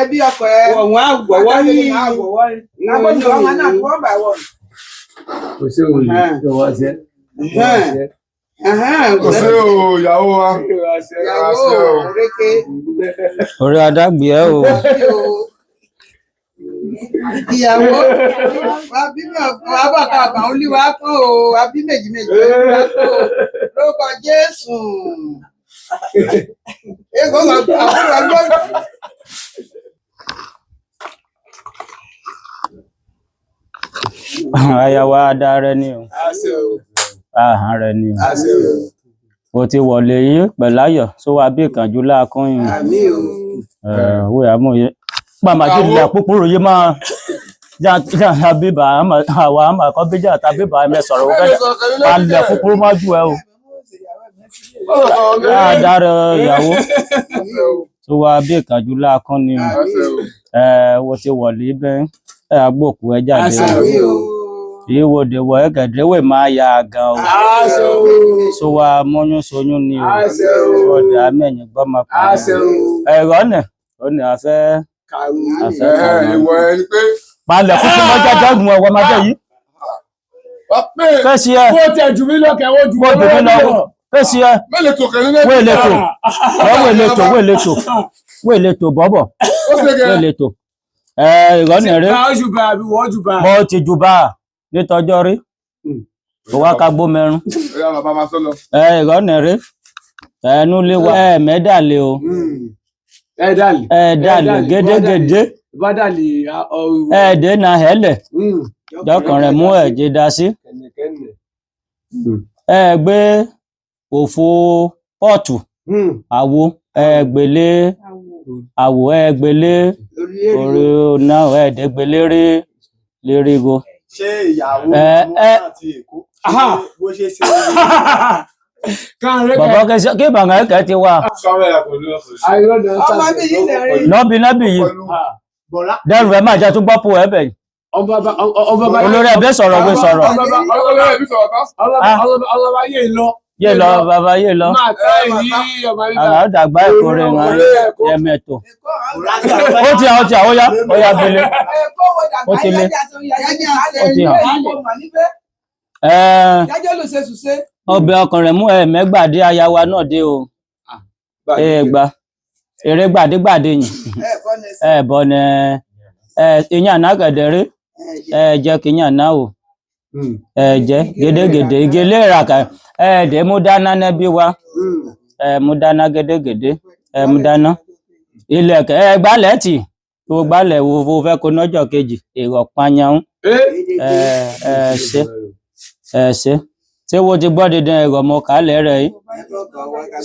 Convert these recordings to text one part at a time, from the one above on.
Ẹbí ọkọ ẹ. Wọ́n á gbọ́wọ́ yìí. Lágbójú ọmọ náà kọ́ bá wọ̀. Kò sí òun yìí wọ́n ṣe. Kò sí o, ìyàwó wa. Ìyàwó òrékè. Orí adágbé ẹ o. Ìyàwó wa bímọ wa bàtà àbà olúwa kán o, wa bí méjì olúwa kán o. Lórúkọ Jésù. Èkó máa gbọ́ àbúrò ẹgbẹ́. Aya wa dá rẹ ni o. Àhán rẹ ni o. O ti wọlé yìí pẹ̀láyọ̀ só wa bí ìkànjú láàkúnyìn. Àmín o. Wé àmúyẹ. Pàmà tí ìlà púpúrú yìí máa jà bíbà àwa àmà kọ́ bíjà tàbí bíbà ẹ̀mẹ́ sọ̀rọ̀ wọ́n fẹ́ alẹ̀ púpúrú má jù ẹ o. Dára ìyàwó só wa bí ìkànjú láàkúnyìn. Wo ti wọlé bẹ́ẹ̀. Agbókù ẹ jáde o ìwòdè wọ ẹgẹdẹwẹ máa ya gan o so wa mọyún soyún ni o ọdẹ amẹyìn gbọmọ kan ẹrọ nẹ ọnà àfẹ Ìwọ ẹni pé. palẹ kúkú mọjá jágun ọwọ máa jẹ yìí fẹsí ẹ Wọ́n tẹ̀ jù mí lọ́kẹ̀ wọ́n jù mí lọ́wọ́ fẹsí ẹ Mẹ́lẹ̀ tó kẹ́lẹ́ lẹ́gbẹ̀ẹ́. wéèlétò bọ́bọ̀ wéèlétò ìrọ́nì rẹ mo ti jù bá nítọjọ́ rí kò wá ká gbó mẹ́rún ìrọ́nì rẹ ẹnu lé wa mẹ́dàlẹ̀ o ẹ̀dàlẹ̀ gédégédé ẹ̀ẹ́dẹ́ na hẹ́lẹ̀ dọ́kànrẹ̀ mú ẹ̀jẹ̀ dá sí ẹ̀gbé òfò pọ́ọ̀tù àwo ẹ̀gbélé àwò ẹ̀gbélé orí náà ẹ̀ẹ́dẹ́gbélé rí lérígo. Ṣé ìyàwó àti Èkó bó ṣe ṣe bàbá kí bàbá ẹ̀kẹ́ ti wà nọ́bí yìí dẹ́rù ẹ̀ máa jẹ́ tún gbọ́pọ̀ ẹ̀bẹ̀ olórí ẹ̀bẹ̀ sọ̀rọ̀ wé sọ̀rọ̀ yé lọ bàbá yé lọ àdàgbà ẹ̀kọ́ rẹ̀ wọn ẹ̀mẹ̀tò ó ti hàn ó yá bẹ̀lẹ̀ ó ti lé ó ti hàn ọbẹ̀ ọkàn rẹ̀ mú ẹ̀mẹ́gbàdé ayawa náà dé o ẹ̀gbà eré gbàdégbàdé yìí ẹ̀bọ̀ ní ìyàn náà gẹ̀dẹ̀rẹ́ ẹ̀jẹ̀ kìyàn náà o ẹ̀jẹ̀ gẹ́dẹ́gẹ́dẹ́ igele ìràkà ẹ̀ẹ́dẹ̀ mú dáná nẹ́bí wa mú dáná gẹ́dẹ́gẹ́dẹ́ mú dáná ilẹ̀kẹ̀ ẹ̀gbálẹ̀ tì tó gbálẹ̀ wo fẹ́ kó lọ́jọ́ kejì èrò panyàn ṣe ṣé wo ti gbọ́ dídán ẹ̀rọ mọ kálẹ̀ rẹ̀ yìí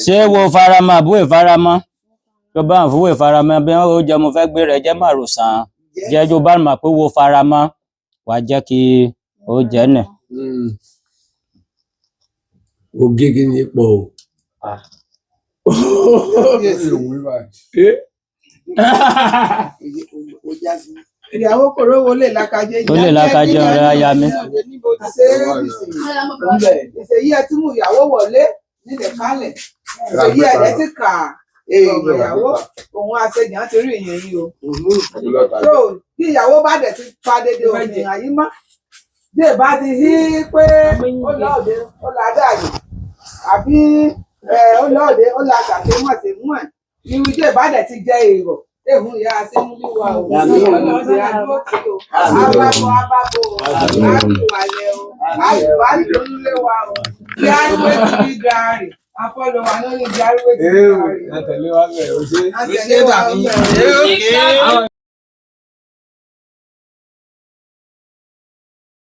ṣé wo farama àbúrò ìfarama tó bá ń fúwò ìfarama bí wọ́n ó jẹ́ mo fẹ́ gbé rẹ̀ jẹ́ màrò sàn jẹ́ tó bá mà pé wo farama wà jẹ́ kí ó jẹ́ nẹ̀. Ògègè ní pọ̀ o. Ìyàwó kòró wo lè lákàjẹ́ ọ̀rẹ́ aya mi. Ìṣèyí ẹ tí mú ìyàwó wọlé nílẹ̀ kálẹ̀. Ìṣèyí ẹ̀dẹ́ ti kà ìyàwó òun àṣẹjì á ti rí ìyẹn yìí o. So bí ìyàwó bá dẹ̀ ti pa dédé òfin àyí mọ́. Bí ìbá ti hí pé ó lọ́ọ̀dẹ ó ládàáyé àbí ó lọ́ọ̀dẹ ó la kàké mọ̀ sí mú ẹ̀ irú tí ìbàdàn ti jẹ́ èrò ehun ìyá asẹ́múlíwà o ọlọ́ọ̀dẹ adúró tí o abábọ̀ àbíwálẹ̀ o àbíwálẹ̀ lónúléwà o bí arúgbó ti rí gàárì afọlọ́wà lórí ìjà arúgbó ti rí gàárì. Àtẹ̀lé wa bẹ̀rẹ̀ o ṣe. Àtẹ̀lé wa bẹ̀rẹ̀ o ṣe.